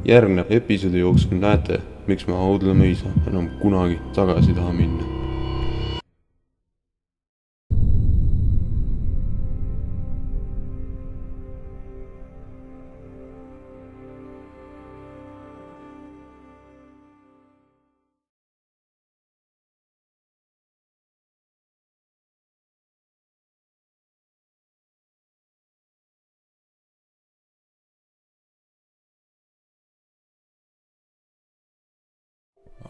Järgnev episoodi jooksul näete, miks me Audla mõisa enam kunagi tagasi taha minna.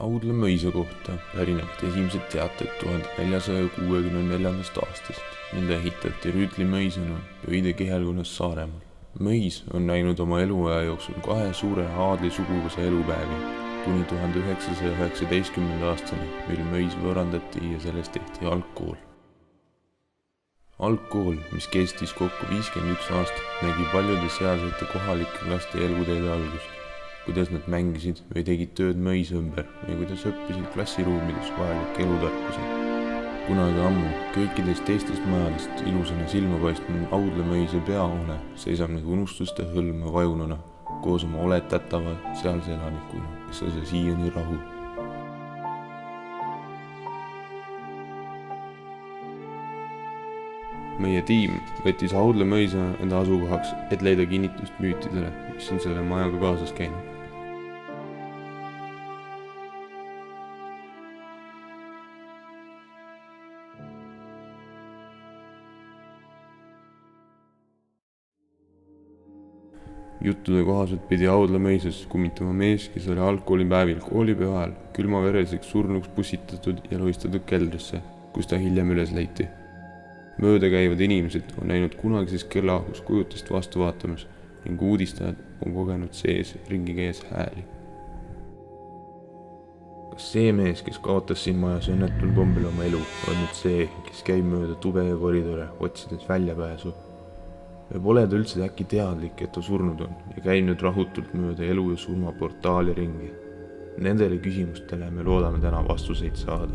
Audla mõisa kohta pärinevad esimesed teated 1464. aastast. Nende ehitati Rüütli mõisana Pöide kihelkonnas Saaremaal. Mõis on näinud oma eluaja jooksul 2 suure aadlisuguvuse elupäevi kuni 1919. aastani, mil mõis võõrandati ja sellest tehti algkool. Algkool, mis kestis kokku 51 aastat, nägi paljude sealsete kohalike laste eluteede algust. Kuidas nad mängisid või tegid tööd mõisa ümber või kuidas õppisid klassiruumides vajalikke elutarkusi. Kunagi ammu kõikidest teistest majadest ilusana silma paistnud Audla mõisa peahoone seisab nagu unustuste hõlma vajununa koos oma oletatava sealse elanikuna, kes on see siiani rahu. Meie tiim võttis Audla mõisa enda asukohaks, et leida kinnitust müütidele, mis on selle majaga kaasas käinud. Juttude kohaselt pidi Audla mõisas kummitama mees, kes oli algkoolipäevil koolipüha ajal külmavereliseks surnuks pussitatud ja loistatud keldrisse, kus ta hiljem üles leiti. Mööda käivad inimesed on näinud kunagises kõlahus kujutist vastu vaatamas ning uudistajad on kogenud sees ringi käies hääli. Kas see mees, kes kaotas siin majas õnnetul kombel oma elu, on nüüd see, kes käib mööda tube ja koridore, otsides väljapääsu? Või pole ta üldse äkki teadlik, et ta surnud on ja käinud rahutult mööda elu ja surma portaali ringi? Nendele küsimustele me loodame täna vastuseid saada.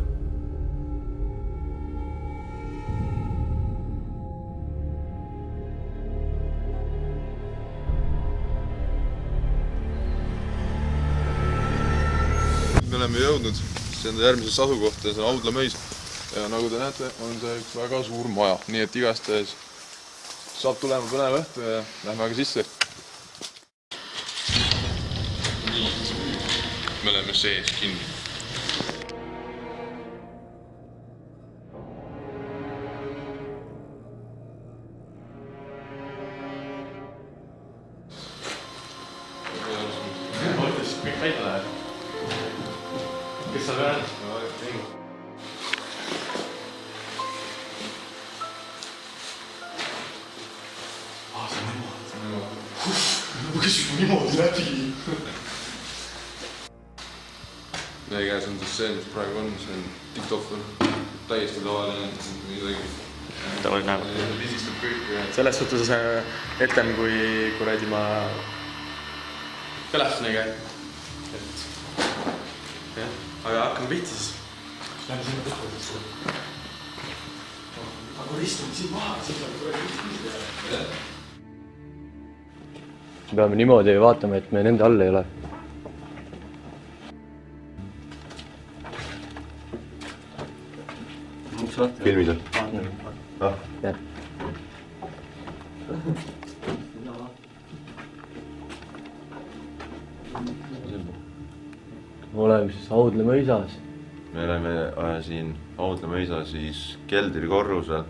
Me oleme jõudnud enda järgmises asukohta, see on Audla mõis. Ja nagu te näete, on see üks väga suur maja, nii et igastahes saab tulema põnev õhtu ja lähme aga sisse. Nii, me oleme sees kinni. Mõttes kõik välja läheb. Kes sa väärad? Kes juba niimoodi läbi? Meie käes on siis see, mis praegu on, see on diktofon. Täiesti tavaline midagi. Tavaline näeb. Lisistab kõik. Selles suhtes etlem, kui kuradi ma telefoniga. Aga hakkame pihti siis. Lähme sinna tõttu. Aga kui istume siin maha, siis on kuradi pihti peale. Me peame niimoodi vaatama, et me nende all ei ole. Filmid on? Jah. oleme siis Audle mõisas. Me oleme siin Audle mõisa siis keldrikorrusel.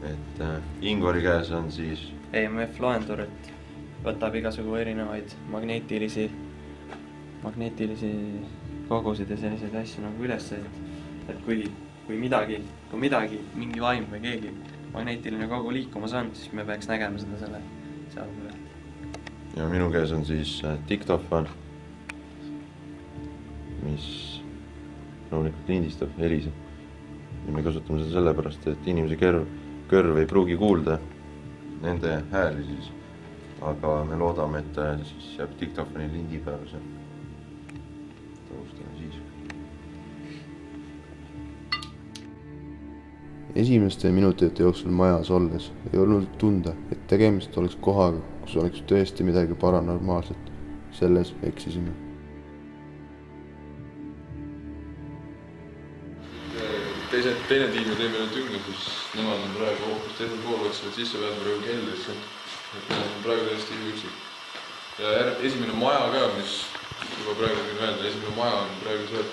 Et Ingvari käes on siis EMF loendur, et võtab igasugu erinevaid magneetilisi kogusid ja selliseid asju nagu üles. Et kui midagi, mingi vaim või keegi magneetiline kogu liikumas on, siis me peaks nägema seda selle seal peal. ja minu käes on siis diktofon, mis loomulikult lindistab, heliseb. ja me kasutame seda sellepärast, et inimese kõrv ei pruugi kuulda nende hääli siis. Aga me loodame, et siis jääb diktofoni lindi peale see. Taustame siis. Esimeste minutite jooksul majas olles ei olnud tunda, et tegemist oleks kohaga, kus oleks tõesti midagi paranormaalset. Selles eksisime. Teine tiim ja teine tünga, siis nemad on praegu hoopis teisel pool, otsivad sisse pääsma praegu keldrisse. Et nemad on praegu täiesti üksik. Ja esimene maja ka, mis juba praegu võin öelda, esimene maja on praegu see, et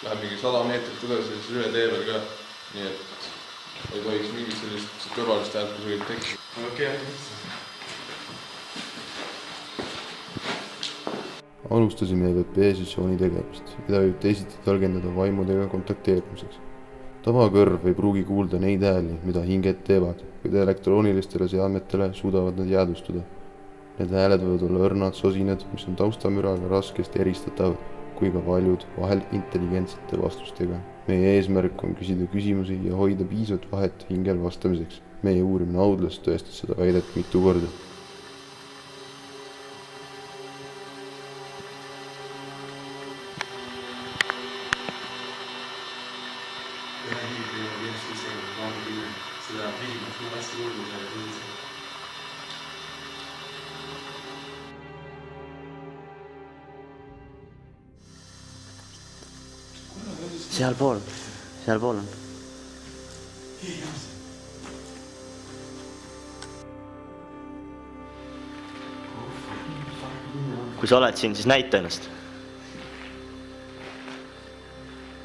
läheb mingi 100 meetrit edasi ja siis üle tee veel ka. Nii et ei tohiks mingit sellist kõrvalist häält kusagilt tekkida. Okei. Alustasime EVP-sessiooni tegemist, mida võib teisiti tõlgendada vaimudega kontakteerimiseks. Tavakõrv ei pruugi kuulda neid hääli, mida hinged teevad, kuid elektroonilistele seadmetele suudavad nad jäädustada. Need hääled võivad olla õrnad sosinad, mis on taustamüraga raskesti eristatavad, kui ka paljud vahel intelligentsete vastustega. Meie eesmärk on küsida küsimusi ja hoida piisavalt vahet hingel vastamiseks. Meie uurimine Audles tõestas seda väidet mitu korda. Sealpool on. Kui sa oled siin, siis näita ennast.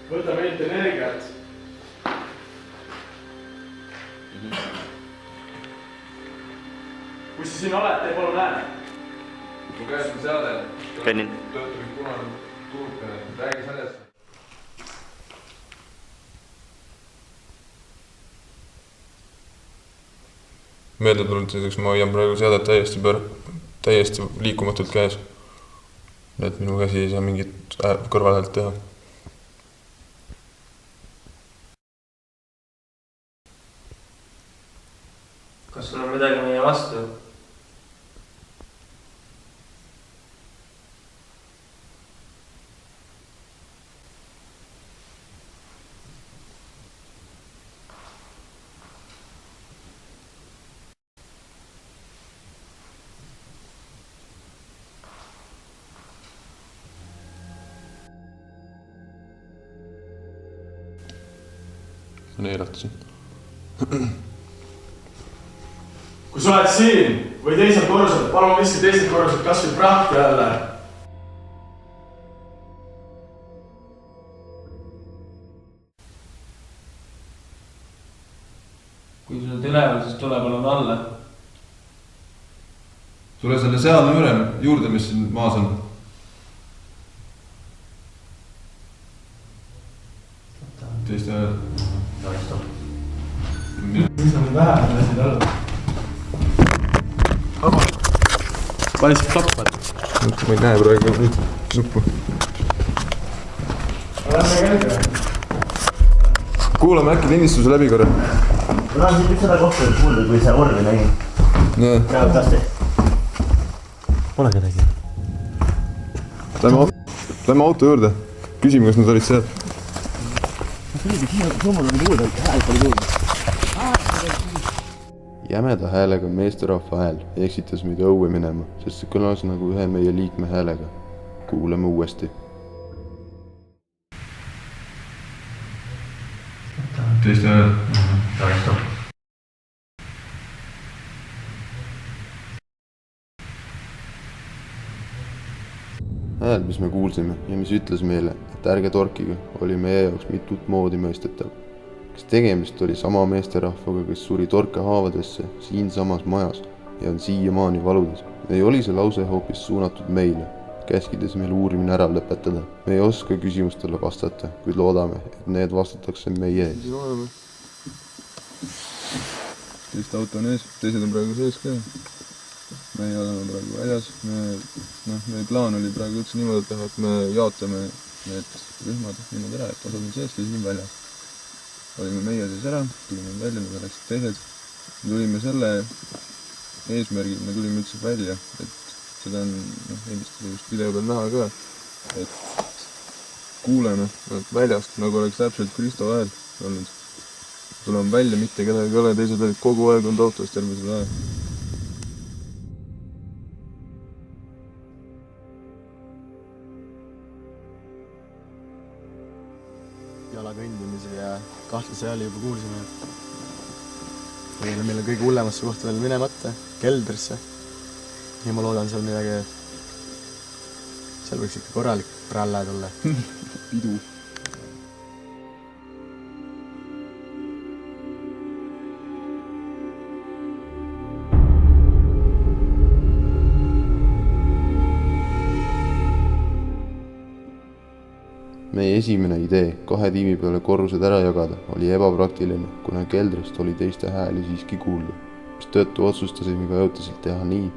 Võta meilt energiat. Kui sa siin oled, tee palun ääne. Mu käes on seade. Kõnnin. Töötamist punane tuulukene. Räägi sellest. Meeldetuletuseks ma hoian praegu seadet täiesti liikumatult käes. Et minu käsi ei saa mingit kõrvalhäält teha. Kas sul on midagi meie vastu? Ma neelatasin. Kui sa oled siin või teisel korrusel, palun viski teisel korrusel kas või prahti alla. Kui sa oled üleval, siis tule palun alla. Tule selle seadme juurde, mis siin maas on. Teiste ajal. Mis on vähem lasid alla? Panis klappad. Ma ei näe praegu nuppu. Lähme käiga. Kuulame äkki lindistuse läbi korra. Ma tahan siit seda kohta kuulda, kui see orvi nägin. Praegu taste. Pole kedagi. Lähme auto juurde. Küsime, kas nad olid seal. Jämeda häälega meesterahva hääl eksitas meid õue minema, sest see kõlas nagu ühe meie liikme häälega. Kuulame uuesti. Teiste ajal. Hääl, mis me kuulsime ja mis ütles meile, et ärge torkige, oli meie jaoks mitut moodi mõistetav. Kas tegemist oli sama meesterahvaga, kes suri torkehaavadesse siinsamas majas ja on siiamaani valudes? Või oli see lause hoopis suunatud meile, käskides meil uurimine ära lõpetada? Me ei oska küsimustele vastata, kuid loodame, et need vastatakse meie ees. Teist auto on ees, teised on praegu sees ka. Meie oleme praegu väljas. Meie plaan oli praegu üldse niimoodi teha, et me jaotame need rühmad niimoodi ära, et osad on sees, teised on väljas. Olime meie sees ära, tulime välja, me läksid teised. Me tulime selle eesmärgil, me tulime üldse välja, et seda on eelistada just video peal näha ka, et kuuleme väljast, nagu oleks täpselt Kristo hääl olnud. Tuleme välja, mitte kedagi ei ole, teised olid kogu aeg olnud autost järgmisel ajal. Jala kõndimise ja kahtlase hääli juba kuulsime. Meil on kõige hullemasse kohta veel minemata, keldrisse. Ja ma loodan seal midagi, seal võiks ikka korralik prälle tulla. Pidu. Meie esimene idee 2 tiimi peale korrused ära jagada oli ebapraktiline, kuna keldrist oli teiste hääli siiski kuulda, mis tõttu otsustasime ka õhtuselt teha nii,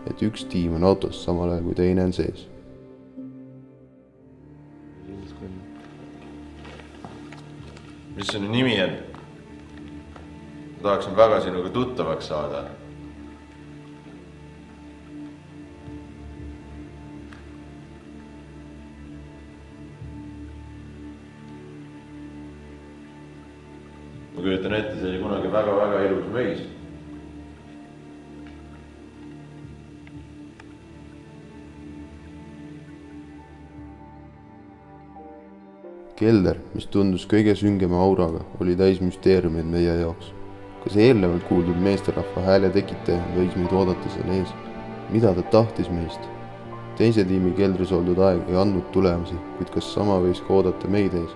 et üks tiim on autos samal ajal kui teine on sees. Mis sinu nimi on? Ma tahaksin väga sinuga tuttavaks saada. Ma kujutan ette, see oli kunagi väga ilus meis. Kelder, mis tundus kõige süngema auraga, oli täis müsteeriumeid meie jaoks. Kas eelnevalt kuuldud meesterahva hääle tekitaja võis meid oodata seal ees? Mida ta tahtis meist? Teise tiimi keldris oldud aeg ei andnud tulemusi, kuid kas sama võis ka oodata meid ees?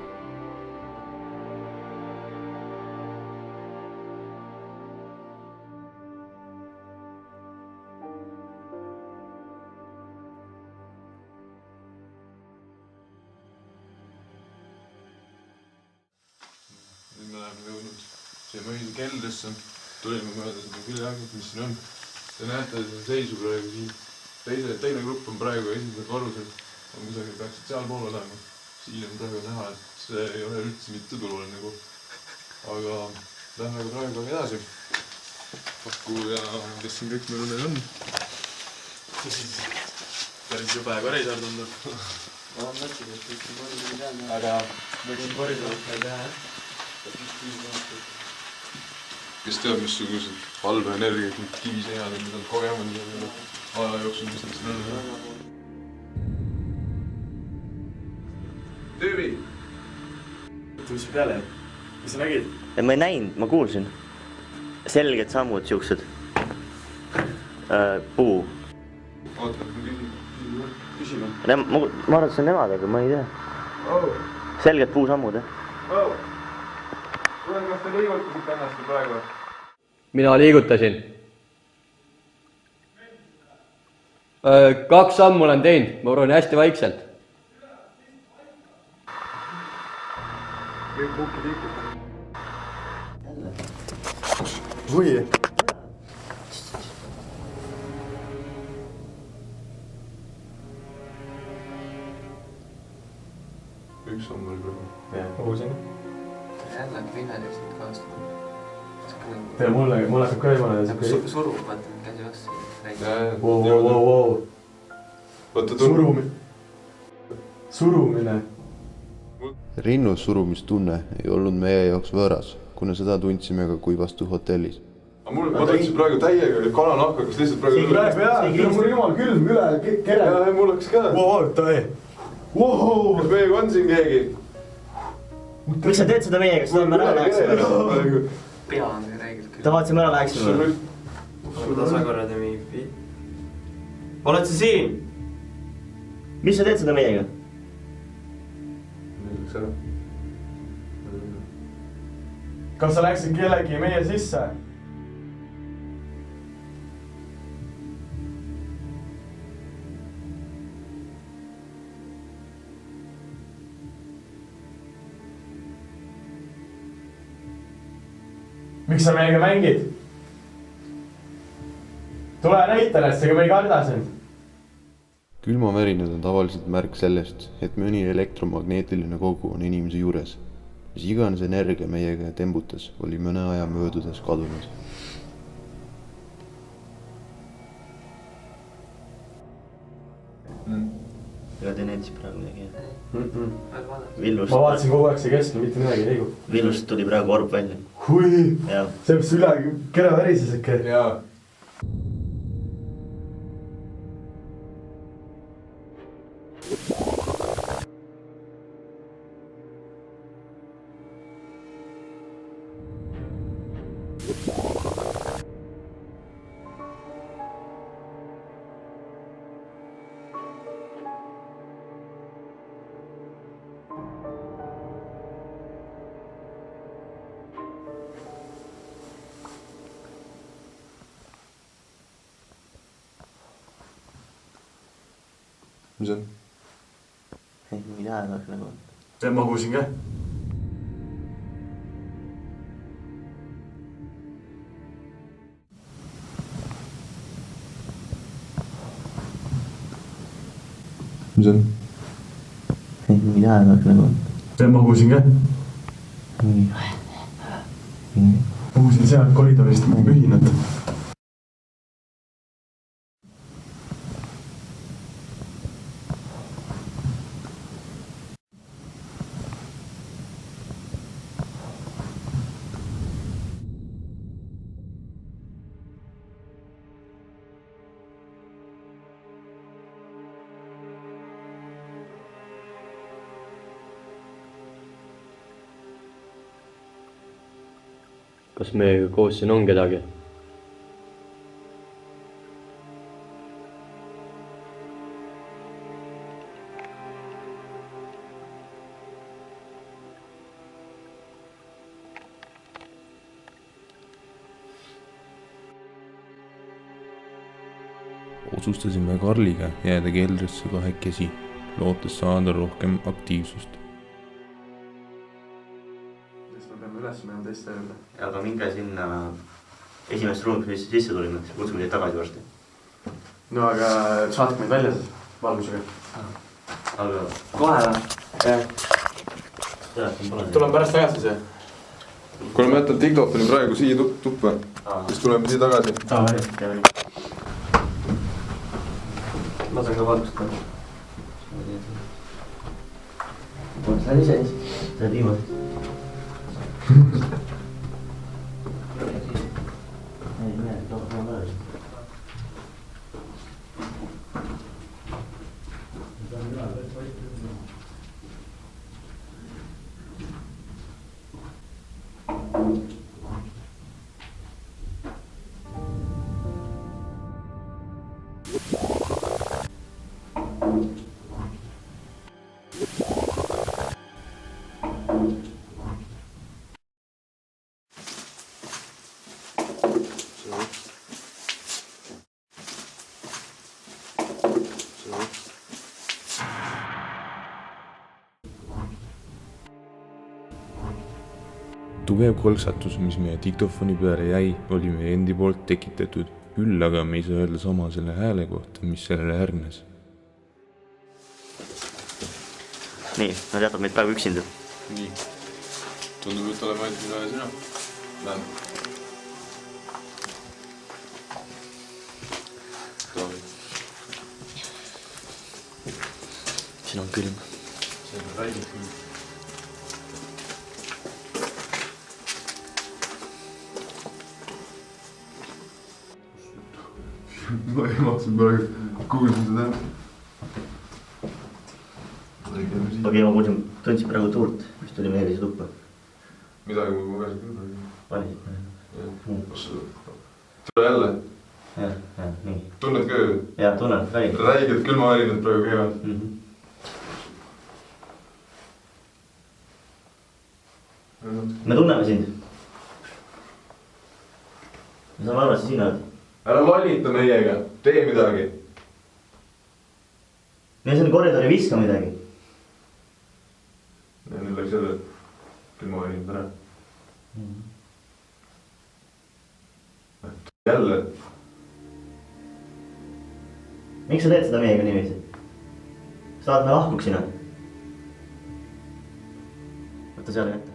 Nüüd me oleme jõudnud siia mõisa keldrisse, tulime mööda seda küljeakent, mis siin on. Te näete seda seisu praegu siin. Teine grupp on praegu esimesel korrusel, on kusagil peaksid sealpool olema. Siin on praegu näha, et see ei ole üldse mitte turvaline koht. Aga lähme praegu edasi. Pakku ja kes siin kõik meil on. Päris jube koridor tundub. Ma olen mõtlenud, et kõik on koridori peal. Aga võiksin koridorist veel teha, jah? Kes teab, missugused halba energiat, need kiviseinad, mis on kogemad aja jooksul, mis nad siin on. Tüübi! Tõusi peale, mis sa nägid? Ma ei näinud, ma kuulsin. Selged sammud siuksed. Puu. Oota, ma küsin. Ma arvan, et see on nemad, aga ma ei tea. Selged puusammud, jah? Kuule, kas te liigutasite ennast praegu? Mina liigutasin. 2 sammu olen teinud, ma proovin hästi vaikselt. Kõik pukki liikub. Või? Üks samm oli praegu. Kuulsin. Jälle pimelised kaastud. Tea, mulle hakkab ka jumala ja Nagu surub, vaata, käsi vastu. Wow. Surumine. Rinnus surumistunne ei olnud meie jaoks võõras, kuna seda tundsime ka Kuivastu hotellis. Ma tundsin praegu täiega kananahka, kas lihtsalt praegu... See on mul jumal külm üle kere. Jaa, mul hakkas ka. Oota, ei. Kas meiega on siin keegi? Miks sa teed seda meiega, kas me ära läheksime? Pea on see räägitud küll. Ta vaatasime ära läheksime. Kuidas väga korrad ja mingi... Oled sa siin? mis sa teed seda meiega? Läks ära. kas sa läksid kellegi meie sisse? miks sa meiega mängid? tule näita näest, ega me ei karda sind. külmavärinad on tavaliselt märk sellest, et mõni elektromagneetiline kogu on inimese juures. Mis iganes energia meiega tembutas, oli mõne aja möödudes kadunud. ega te näitis praegu midagi Villust. ma vaatasin kogu aeg see keskne, mitte midagi ei liigu. Villust tuli praegu orb välja. hui, Jaa. see peaks üle kere värises äkki. Jaa. Mis on? mingi hääl oleks nagu. see magusin ka. Mis on? mingi hääl oleks nagu. see magusin ka. magusin sealt koridorist mühinat. kas meiega koos siin on kedagi? Otsustasime Karliga jääda keldrisse kahekesi, lootes saada rohkem aktiivsust. üles minema teiste juurde. aga minge sinna esimest ruumi, mis sisse tulime, siis kutsume teid tagasi varsti. no aga saatke meid välja siis valgusega. aga kohe või? jah. pole. tuleme pärast tagasi see. kuule, ma jätan diktofoni praegu siia tuppa, siis tuleme siia tagasi. ma saan ka valgust ka. sa oled ise siis? sa oled viimane. ei näe, ma olen Tugev kolksatus, mis meie diktofoni peale jäi, oli meie endi poolt tekitatud, küll aga me ei saa öelda sama selle hääle kohta, mis sellele järgnes. nii, nad jätavad meid praegu üksinda. Nii. Tundub, et oleme ainult mina ja sina. Näen. Toomi. siin on külm. See on räigelt külm. Ma ehmatasin praegu, kuulsin seda. okei, ma kuulsin, tundsin praegu tuult, mis tuli meie teise tuppa. Midagi ma kogesin küll praegu. Valisid? Tule jälle. nii. tunned ka ju? Jaa, tunnen, räägi. Räiged külmavärinad praegu käivad. Me tunneme sind. Me saame aru, et sa siin oled. Ära lollita meiega, tee midagi. Me siin koridori viska midagi. Ja nüüd läks jälle külmavärinad ära. Jälle. Miks sa teed seda meiega niiviisi? Saad me lahkuksina? Võta seal kätte.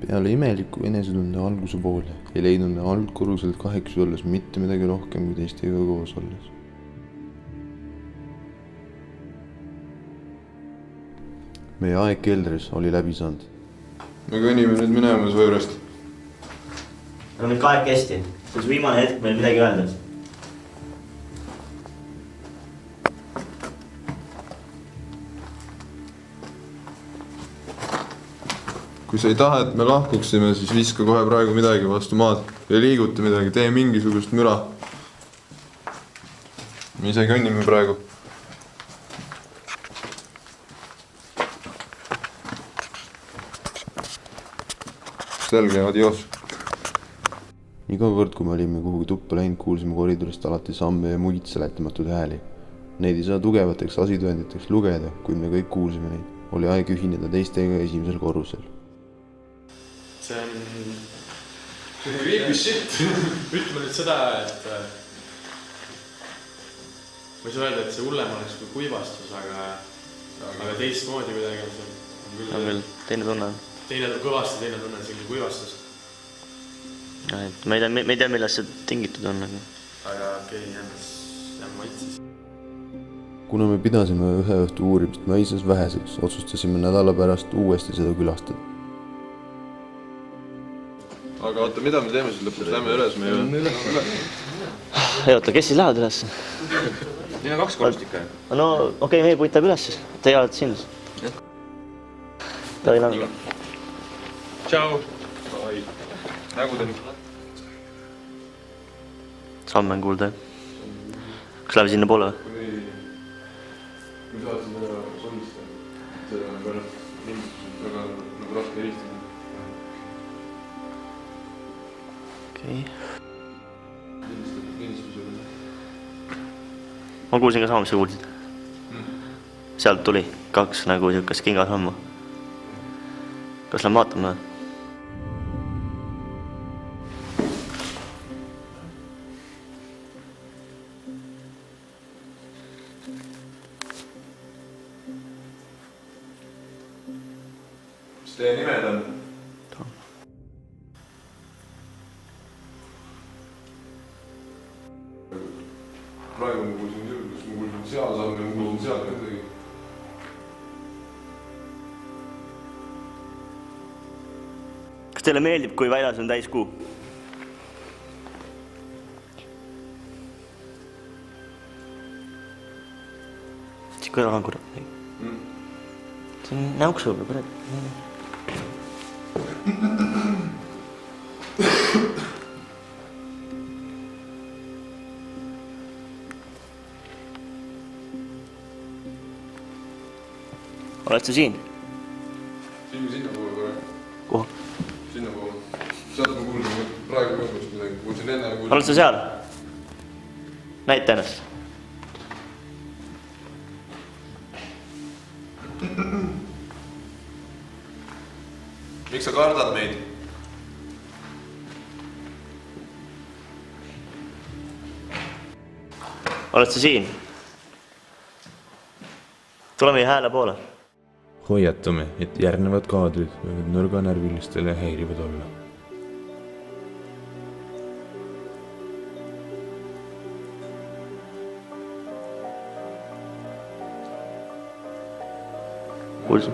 peale imeliku enesetunde alguse poole ei leidnud me algkorruselt 8 olles mitte midagi rohkem kui teistega koos olles. Meie aeg keldris oli läbi saanud. Me kõnnime nüüd minema su juurest. Me oleme kahekesti. See on viimane hetk meil midagi öelda. Kui sa ei taha, et me lahkuksime, siis viska kohe praegu midagi vastu maad. Ei liiguta midagi, tee mingisugust müra. Me ise kõnnime praegu. Selge, adios. Iga kord, kui me olime kuhugi tuppa läinud, kuulsime koridorist alati samme ja muid seletamatuid hääli. Neid ei saa tugevateks asitõenditeks lugeda, kui me kõik kuulsime neid. Oli aeg ühineda teistega esimesel korrusel. See on... creepy shit. Ütleme nüüd seda, et... ma ei saa öelda, et see hullem oleks kui kuivastus, aga teistmoodi kuidagi on see. On küll teine tunne. Kõvasti teine tunne, see on kuivastus. Ma ei tea, millest see tingitud on. Aga okei, jääme maitsis. Kuna me pidasime ühe õhtu uurimist mõisas väheseks, otsustasime nädala pärast uuesti seda külastada. Aga oota, mida me teeme siis lõpuks? Lähme üles meie? Ei oota, kes siis lähevad üles? Siin on 2 korrustikka. No okei, meie puit läheb üles siis. Teie olete siin. Ta ei lähe. Tšau! Nägu teeme. Samme on kuulda. Kas läheb sinna poole või? Kui saad seda solista, seda on pärast lindistused väga raske eristada. Okei. Lindistused. Ma kuulsin ka sama, mis sa kuulsid. Sealt tuli 2 nagu siukest kingasammu. Kas lähen vaatame? Mis teie nimed on? Praegu ma kuulsin küll, kus ma kuulsin seal samme, ma kuulsin seal ka midagi. Kas teile meeldib, kui väljas on täiskuu? Siis kõrval on kurat. See on näuksu või kurat. Oled sa siin? Sinna poole praegu. Kuhu? Sinna poole. Sealt ma kuulsin, praegu kuulsin midagi. Kuulsin enne kuulsin. Oled sa seal? Näita ennast. Miks sa kardad meid? Oled sa siin? Tule meie hääle poole. Hoiatame, et järgnevad kaadrid võivad nõrganärvilistele häirivad olla. Kuulsin.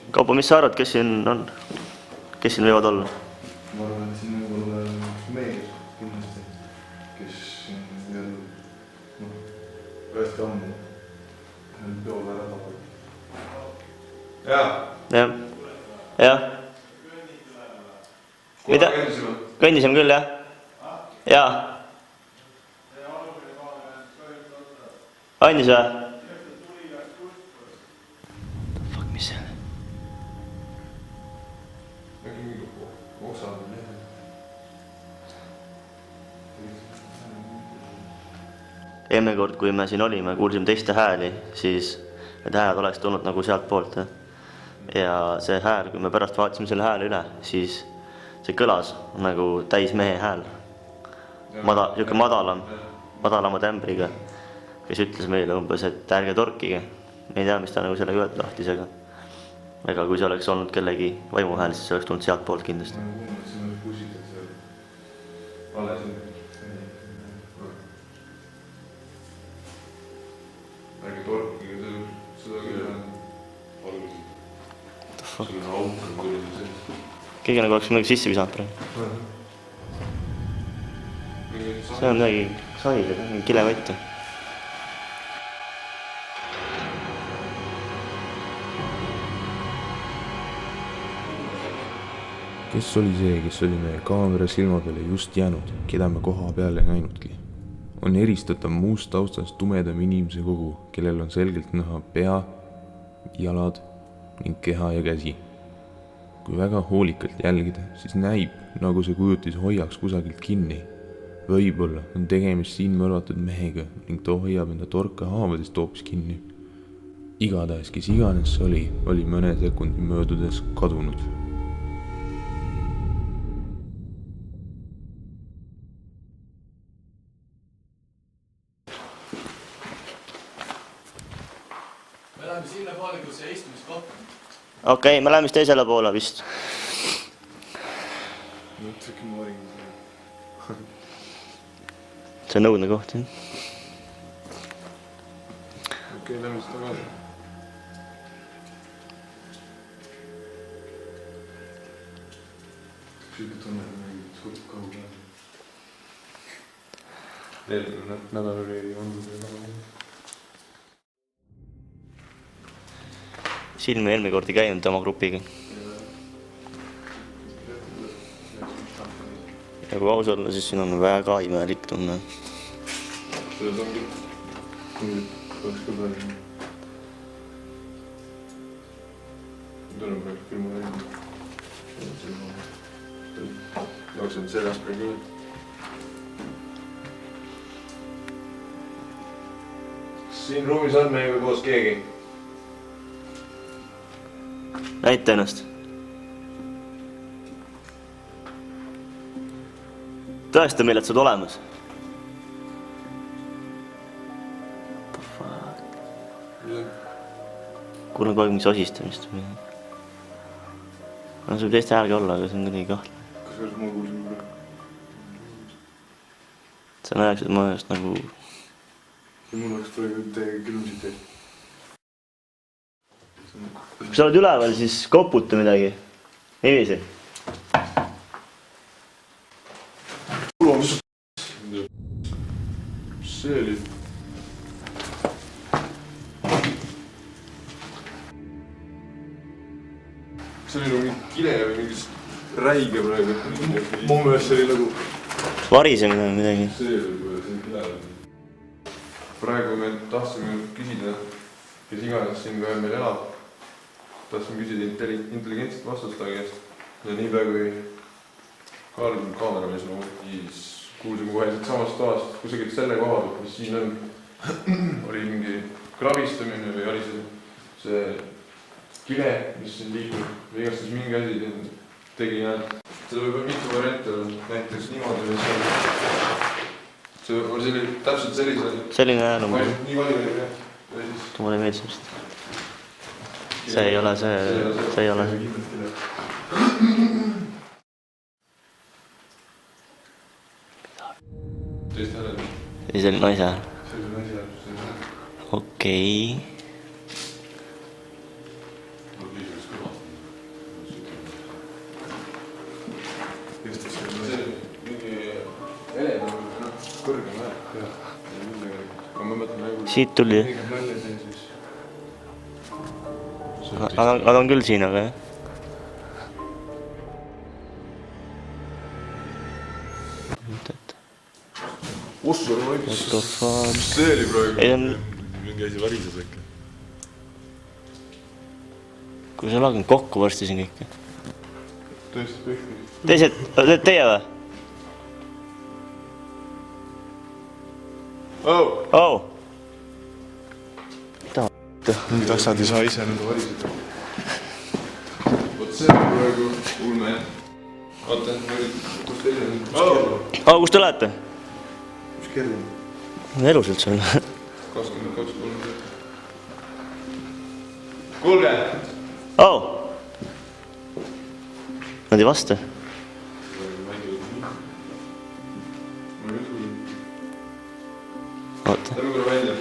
Kaupo, mis sa arvad, kes siin on? Kes siin võivad olla? Ma arvan, et siin võib olla mees kindlasti, kes hästi ammu. Peole ära tapab. Jaa. jah. jah. mida? Kõndisime küll, jah. jaa. andis või? Fuck, mis see on? Eelmine kord, kui me siin olime, kuulsime teiste hääli, siis need hääled oleks tulnud nagu sealt poolt. Ja see hääl, kui me pärast vaatasime selle hääle üle, siis see kõlas nagu täis mehe hääl. Niisugune madalama tämbriga, kes ütles meile umbes, et ärge torkige. Me ei tea, mis ta nagu sellega öelda tahtis, aga kui see oleks olnud kellegi vaimuhääl, siis see oleks tulnud sealt poolt kindlasti. Ärge torkige seda küll alguses. Sul on auk on tuli sees. Keegi nagu oleks midagi sisse visanud praegu. See on midagi saile, mingi kilevõttu. Kes oli see, kes oli meie kaamera silma peale just jäänud, keda me koha peale näinudki? On eristatav muust taustast tumedam inimese kogu, kellel on selgelt näha pea, jalad ning keha ja käsi. Kui väga hoolikalt jälgida, siis näib, nagu see kujutis hoiaks kusagilt kinni. Võibolla on tegemist siin mõrvatud mehega ning too hoiab enda torka haavadest hoopis kinni. Igatahes, kes iganes see oli mõne sekundi möödudes kadunud. Okei, me läheme teisele poole vist. See on nõudne koht, jah. Okei, lähme siis tagasi. Siuke tunne on mingi suht kaugel. Eelmine nädal oli nädal. Siin me eelmine kord ei käinud oma grupiga. Ja kui aus olla, siis siin on väga imelik tunne. Selles ongi kaks ka päris. Tunnen praegu külma läinud. Jooksen seljas praegu. Siin ruumis on meiega koos keegi. Näita ennast. Tõesta meile, et sa oled olemas. What the fuck? Kuulen kogu aeg mingi sosistamist. See võib teiste häälgi olla, aga see on kuidagi kahtla. Kas ma kuulsin praegu? Sa näeksid ma just nagu... Mul oleks praegu teiega külmsid teist. Kui sa oled üleval, siis koputa midagi. Niiviisi. Mis see oli? Kas see oli nagu mingi kile või mingi räige praegu? Mu meelest see oli nagu... Varisemine või midagi. See oli kui see kile oli. Praegu me tahtsime küsida, kes iganes siin ka meil elab. Tahtsime küsida intelligentset vastust ta käest. Ja niipea kui Karl kaameramees siis kuulsime kohe samast toast, kusagilt selle koha pealt, mis siin on, oli mingi kravistamine või oli see kile, mis siin liigub või igastahes mingi asi tegi näed. Seda võib olla mitu variante olla, näiteks niimoodi, see oli täpselt sellise... Selline hääl on. Nii vali oli või? Mulle meeldis vist. See ei ole see. See ei ole see. Teist hääled? Ei, see oli naise hääl. See oli naise hääl. Okei. siit tuli. Tegem nalja siin siis. Nad on küll siin, aga jah. Ossur, ma ütles, What the fuck? mis see oli praegu? Ei, on... Mingi asi varises äkki. Kui see lagen kokku varsti siin kõike. Tõesti pekki. Teised, teie või? Oh! Oh! Mingid asjad ei saa ise nüüd variseda. Vot see on praegu ulme. Vaata, kus teil on? Oh, kus te lähete? Mis kell on? Elus üldse on. 22.30. Kuulge! Oh! Nad ei vasta. Oota. Lähme korra välja.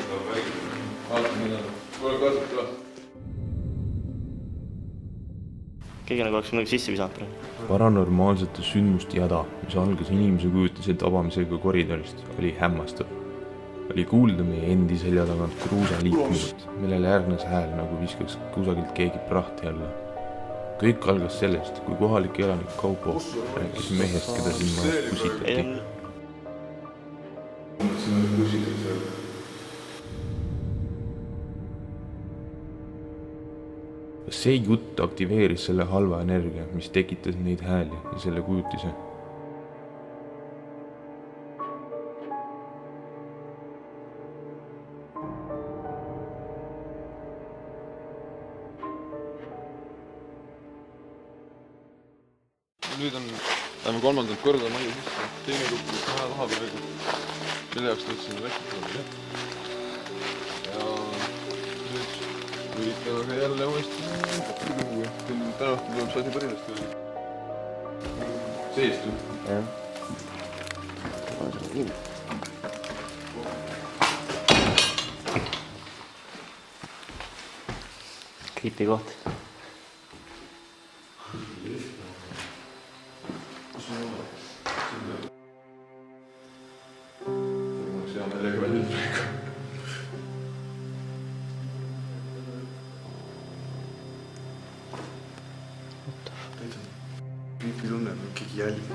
Vaatame mida. Kuule, kaasad ka. Keegi nagu oleks midagi sisse visanud praegu. Paranormaalsete sündmuste jada, mis algas inimese kujutise tabamisega koridorist, oli hämmastav. Oli kuulda meie endi selja tagant kruusa liikmist, millele järgnes hääl, nagu viskaks kusagilt keegi prahti alla. Kõik algas sellest, kui kohalik elanik Kaupo rääkis mehest, keda siin majas pusitati. See jutt aktiveeris selle halva energia, mis tekitas neid hääli ja selle kujutise. Nüüd läheme 3. korda majja sisse. Teine grupp on maja taha praegu. Mille jaoks nüüd sinna väikselt tuleb. Ja nüüd üritame ka jälle uuesti luua. Täna õhtul tuleb see asi päriselt veel. Seest ju. Jah. Creepy koht. Hea meelega välja praegu. Piipi tunne, et keegi jälgib.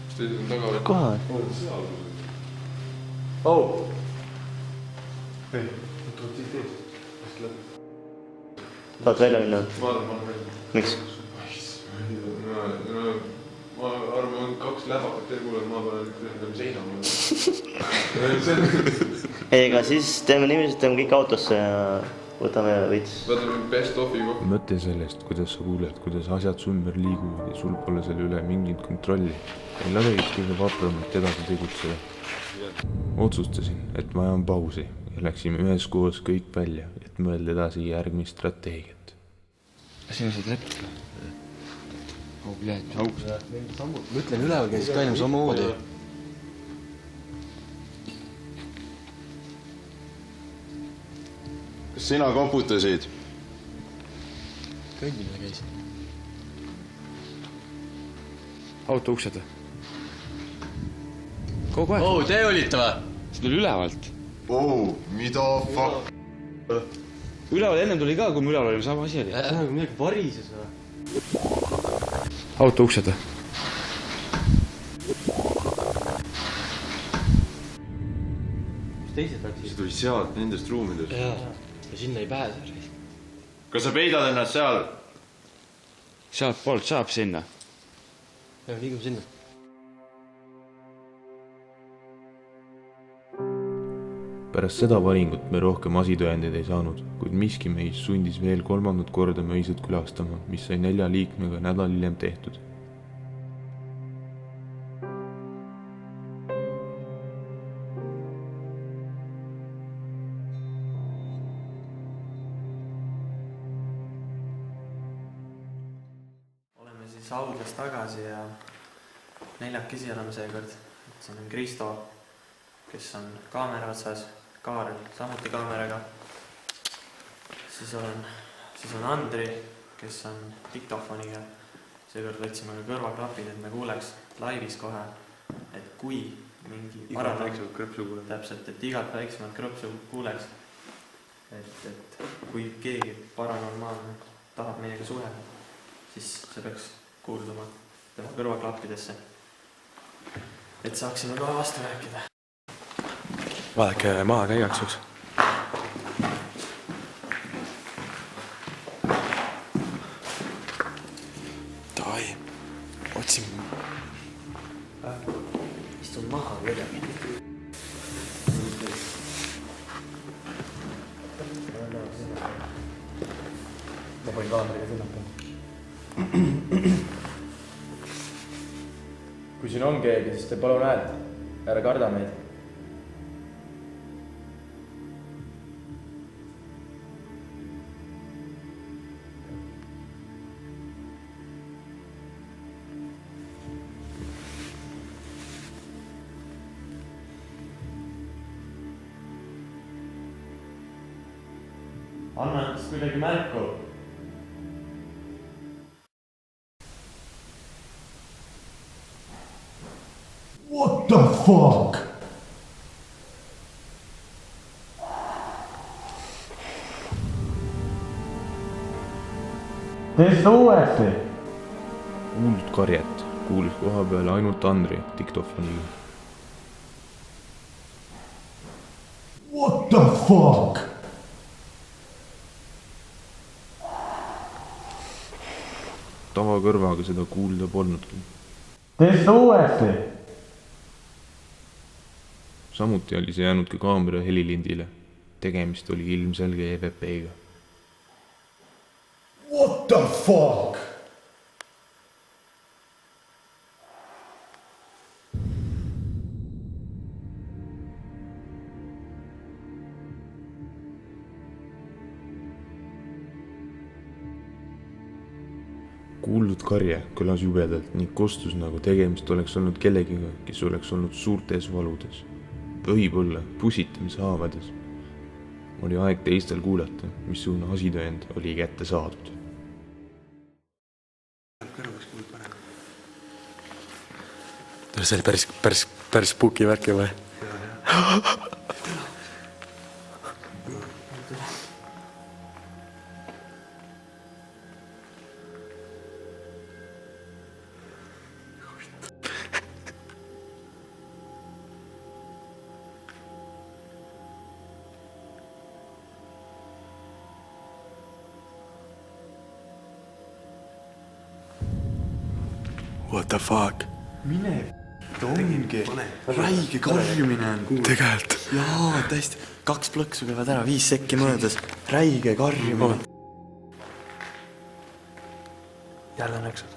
Mis teised on taga? Kohal. Oh! Hei, tuleb siit eest. Vast läbi. Tahad välja minna? Ma arvan välja. Miks? Ma arvan, on 2 läbakat teie kuule, ma panen seinama. Ei, ega siis teeme niimoodi, teeme kõik autosse ja võtame veits. Võtame best of'i kokku. Mõte sellest, kuidas sa kuuled, kuidas asjad su ümber liiguvad ja sul pole selle üle mingit kontrolli. Ei lase üks kõige vapramalt edasi tegutseda. Otsustasin, et ma ajan pausi ja läksime üheskoos kõik välja, et mõelda edasi järgmist strateegiat. Sina saad leppi? Oh, blядь, mis augus? Ma ütlen, üleval käisid ka enam samamoodi. Kas sina koputasid? Kõndimine käis. Auto uksed või? Kogu aeg? Oh, te olite või? See tuli ülevalt. Oh, mida fuck? Üleval ennem tuli ka, kui me üleval olime, sama asi oli. Nagu midagi varises või? Auto uksed või? Mis teised läksid? See tuli sealt, nendest ruumidest. Jaa, ja sinna ei pääse. Kas sa peidad ennast seal? Sealt poolt saab sinna. Jah, liigume sinna. Pärast seda varingut me rohkem asitõendeid ei saanud, kuid miski meis sundis veel 3. korda mõisat külastama, mis sai 4 liikmega nädal hiljem tehtud. Oleme siis audlas tagasi ja 4 oleme seekord. Siin on Kristo, kes on kaamera otsas, Kaarel samuti kaameraga. Siis on Andri, kes on diktofoniga. Seekord võtsime ka kõrvaklapid, et me kuuleks laivis kohe, et kui mingi igat väiksemat krõpsu kuuleb. täpselt, et igat väiksemat krõpsu kuuleks. Et kui keegi paranormaalne tahab meiega suhelda, siis see peaks kuulduma tema kõrvaklappidesse. Et saaksime kohe vastu rääkida. Vaadake maha ka igaks juhuks. Davai, otsime. Istun maha kuidagi. Ma võin kaameriga sinna. Kui siin on keegi, siis te palun häält. Ära karda meid. Anna endast kuidagi märku. What the fuck? Tee seda uuesti. Kuuldud karjet kuulis koha peale ainult Andri diktofoniga. What the fuck? Tavakõrvaga seda kuulda polnudki. Tee seda uuesti. Samuti oli see jäänud ka kaamera helilindile. Tegemist oli ilmselge EVP-ga. What the fuck? Kuuldud karje kõlas jubedalt ning kostus nagu tegemist oleks olnud kellegiga, kes oleks olnud suurtes valudes. Võib-olla pusitamise haavades. Oli aeg teistel kuulata, missugune asitõend oli kätte saadud. See oli päris spooky värki või? What the fuck? Mine ongi, räige karjumine on kuulda. Tegelikult. Jaa, täiesti. 2 plõksu käivad ära, 5 sekki möödas. Räige karjumine. Jälle nõksud.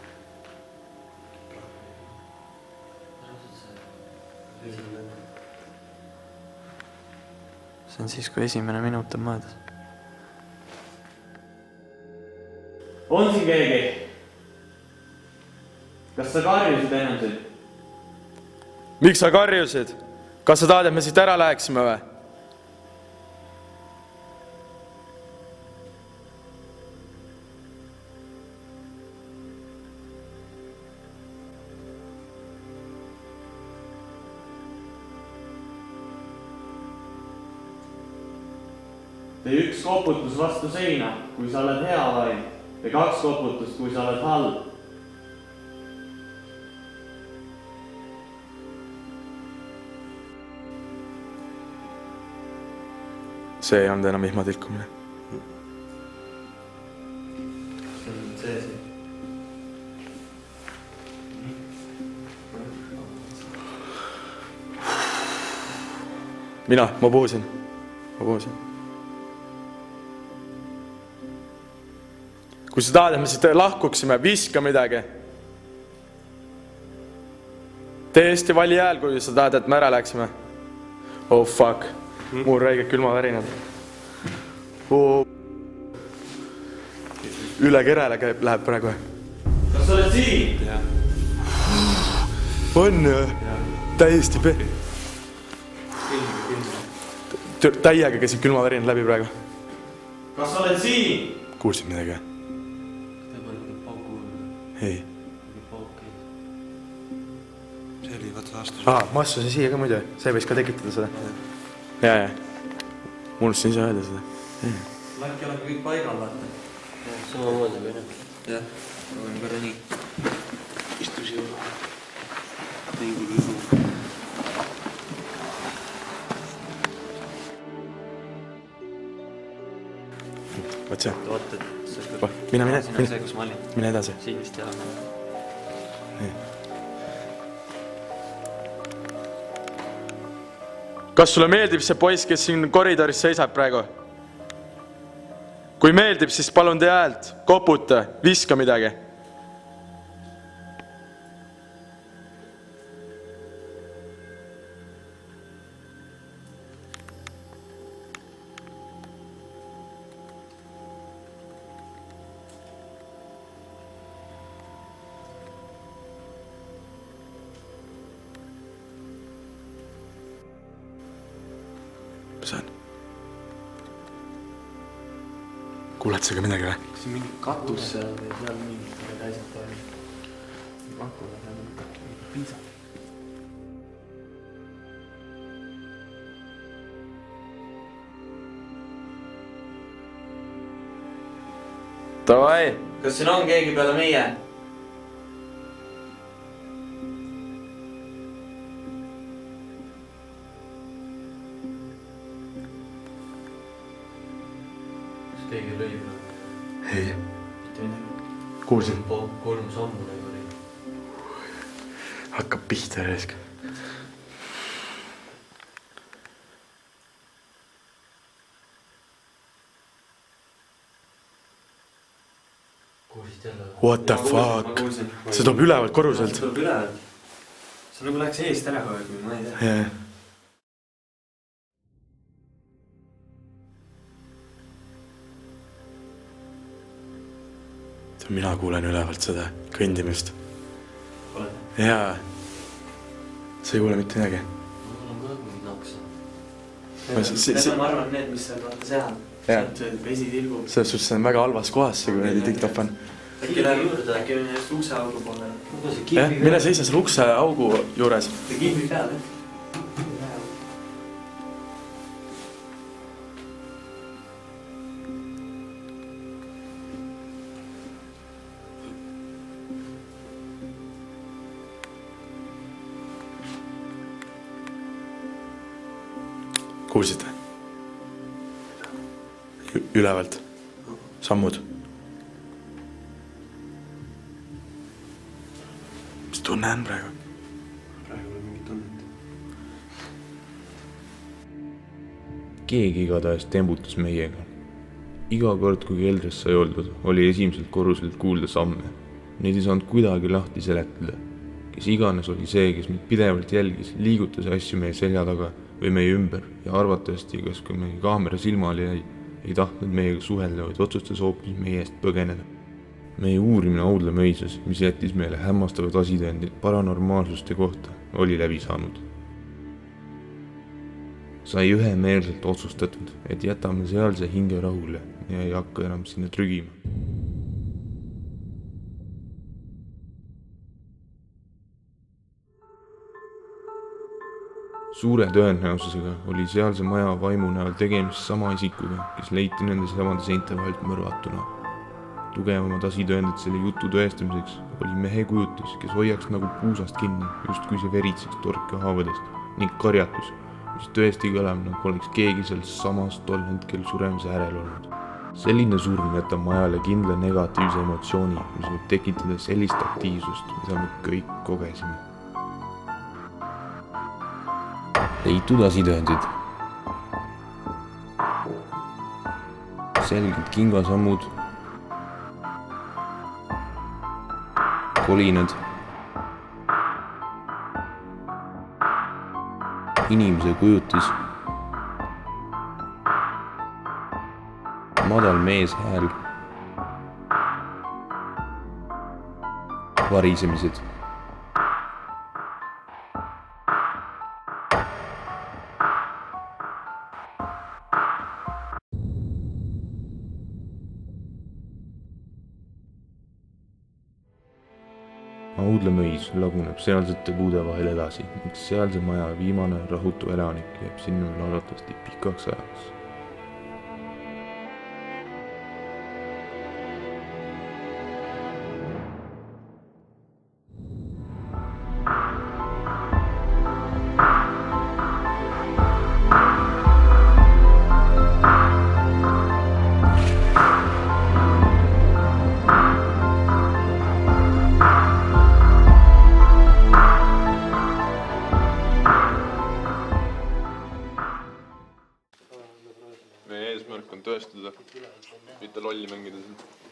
See on siis, kui esimene minut on möödas. On siin keegi? Kas sa karjusid ennem siit? Miks sa karjusid? Kas sa tahad, et me siit ära läheksime või? Tee 1 koputus vastu seina, kui sa oled hea vaim, ja 2 koputust, kui sa oled halb. See ei olnud enam vihmatilkumine. See on see siin. Ma puhusin. Kui sa tahad, et me siit lahkuksime, viska midagi. Tee Eesti vali hääl, kui sa tahad, et me ära läheksime. Oh fuck. Mul räiged külmavärinad. Üle kerele läheb praegu. Kas sa oled siin? On täiesti täiega käisid külmavärinad läbi praegu. Kas sa oled siin? Kuulsid midagi? Ei. See oli, vaata ma astusin siia ka muidu, see võis ka tekitada seda. Ja. Mul unustasin ise öelda seda. Äkki oleme kõik paigal, vaata. Samamoodi või jah, proovime korra nii. Istu siia. Vaat see. Oot, et Mine see, kus ma olin. Mine edasi. Siin vist jah. Kas sulle meeldib see poiss, kes siin koridoris seisab praegu? Kui meeldib, siis palun tee häält, koputa, viska midagi. Mis on? Kuuled sa ka midagi või? Kas siin mingi katus seal või seal mingid asjad toimub? Makuga seal mingi piisa. Davai! Kas siin on keegi peale meie? Keegi lõi või? Ei. Mitte midagi. Kuulsin. 3 sammu nagu oli. Hakkab pihta reesk. Kuulsid jälle? What the fuck? See tuleb ülevalt korruselt. See tuleb ülevalt. See nagu läheks eest ära kogu aeg, ma ei tea. Yeah. Mina kuulen ülevalt seda kõndimist. Oled? Jaa. Sa ei kuule mitte midagi. Mul on ka mingid naksa. Need on, ma arvan, need, mis seal vaata seal. Sealt see vesi tilgub. Selles suhtes on väga halvas kohas see, kui neid diktofon. Äkki läheb just ukseaugu poole. Mine seisa seal ukseaugu juures. See kihvi peal, jah. Kuulsite? Ülevalt. Sammud. Mis tunne on praegu? Praegu on mingi tunnet. Keegi igatahes tembutas meiega. Iga kord, kui keldris sai oldud, oli esimeselt korruselt kuulda samme. Neid ei saanud kuidagi lahti seletada. Kes iganes oli see, kes meid pidevalt jälgis, liigutas asju meie selja taga või meie ümber ja arvatavasti, kas kui meie kaamera silmali jäi, ei tahtnud meiega suhelda, vaid otsustas hoopis meie eest põgeneda. Meie uurimine Audla mõisas, mis jättis meile hämmastavad asitõendid paranormaalsuste kohta, oli läbi saanud. Sai ühemeelselt otsustatud, et jätame sealse hinge rahule ja ei hakka enam sinna trügima. Suure tõenäosusega oli sealse maja vaimu näol tegemist sama isikuga, kes leiti nende samade seinte vahelt mõrvatuna. Tugevamad asitõendid selle jutu tõestamiseks oli mehe kujutis, kes hoiaks nagu puusast kinni, justkui see veritseks torke haavadest, ning karjatus, mis tõesti kõlab, nagu oleks keegi seal samas tol hetkel suremise äärel olnud. Selline surm jätab majale kindla negatiivse emotsiooni, mis võib tekitada sellist aktiivsust, mida me kõik kogesime. Leitud asitõendid. Selged kingasammud. Kolinad. Inimese kujutis. Madal meeshääl. Varisemised. Audle mõis laguneb sealsete puude vahel edasi ning sealse maja viimane rahutu elanik jääb sinna veel arvatavasti pikaks ajaks. meie eesmärk on tõestada, mitte lolli mängida siin.